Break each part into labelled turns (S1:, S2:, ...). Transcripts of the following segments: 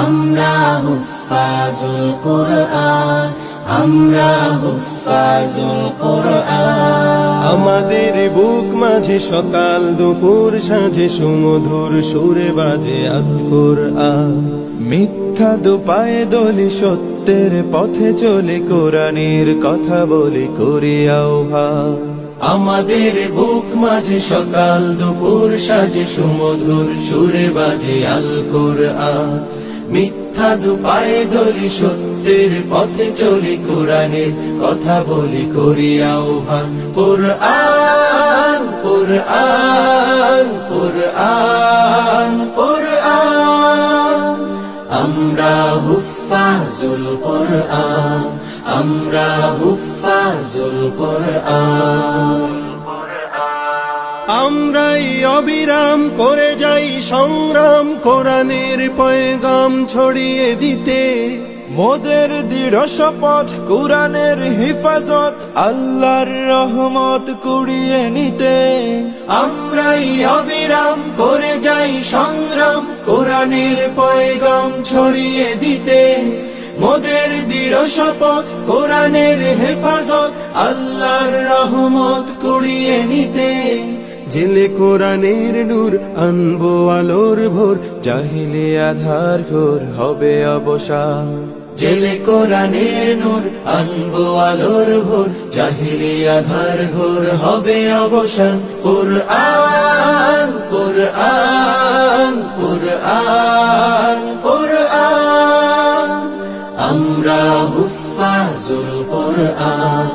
S1: আমরা হুফাজুল কুরআন, আমরা হুফাজুল কুরআন।
S2: আমাদের বুক মাঝে সকাল দুপুর সাঁঝে সুমধুর সুরে বাজে আল কুরআন। মিথ্যা দুপায়ে দলি সত্যের পথে চলে কোরআনের কথা বলে করি আহ্বান। আমাদের বুক মাঝে সকাল দুপুর সাজে সুমধুর সুরে বাজে আল কুরআন। মিথ্যা দুপায়ে দলি সত্যের পথে চলি কোরআনের কথা বলি করি আহ্বান। কুরআন কুরআন কুরআন কুরআন।
S1: আমরা হুফাজুল কুরআন, আমরা হুফাজুল কুরআন।
S2: আমরাই অবিরাম করে যাই সংগ্রাম কোরআনের পয়গাম ছড়িয়ে দিতে। মোদের দৃঢ় শপথ কোরআনের হিফাজত আল্লাহর রহমত কুড়িয়ে নিতে। আমরাই অবিরাম করে যাই সংগ্রাম কোরআনের পয়গাম ছড়িয়ে দিতে। মোদের দৃঢ় শপথ কোরআনের হেফাজত আল্লাহর রহমত কুড়িয়ে নিতে। জেলে কোরআনের নূর আনবো আলোর ভোর, জাহিলি আধার ঘোর হবে অবসান। জেলে কোরআনের নূর আনবো আলোর ভোর, জাহিলি আধার ঘোর হবে অবসান। কুরআন কুরআন কুরআন কুরআন।
S1: আমরা হুফাজুল কুরআন,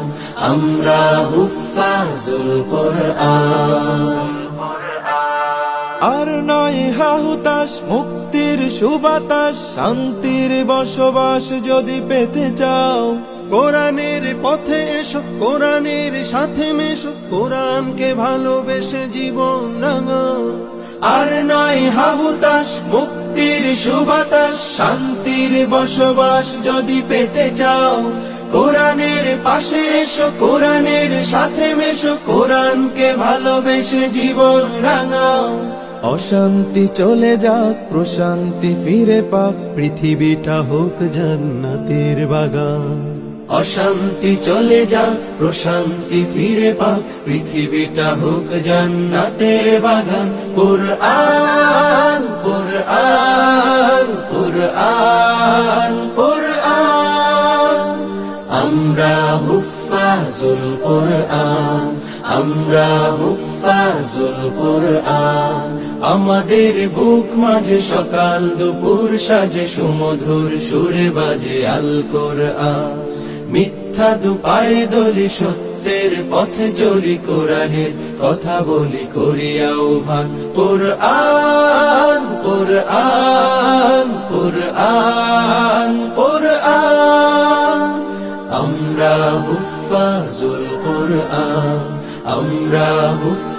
S1: আমরা হুফাজুল কুরআন।
S2: আর নয় হাহুতাশ মুক্তির সুবাতাস, শান্তির বসবাস যদি পেতে চাও কোরআনের পথে এসো, কোরআনের সাথে মেশো, কোরআনকে ভালোবেসে জীবন রাঙাও। আর নয় হাহুতাশ মুক্তির সুবাতাস, শান্তির বসবাস যদি পেতে চাও কোরআনের পাশে এসো, কোরআনের সাথে মেশো, কোরআনকে ভালোবেসে জীবন রাঙাও। অশান্তি চলে যাক প্রশান্তি ফিরে পাক, পৃথিবীটা হোক জান্নাতের বাগান। অশান্তি চলে যাক প্রশান্তি ফিরে পাক, পৃথিবীটা হোক জান্নাতের বাগান। কুরআন কুরআন কুরআন কুরআন।
S1: আমরা হুফাজুল কুরআন, আমরা হুফাজুল কুরআন।
S2: আমাদের বুক মাঝে সকাল দুপুর সাজে সুমধুর সুরে বাজে আল কুরআন। মিথ্যা দুপায়ে দলি সত্যের পথে চলি কোরআনের কথা বলি করি আহ্বান। কুরআন কুরআন কুরআন কুরআন।
S1: আমরা হুফাজুল কুরআন, আমরা হুফাজুল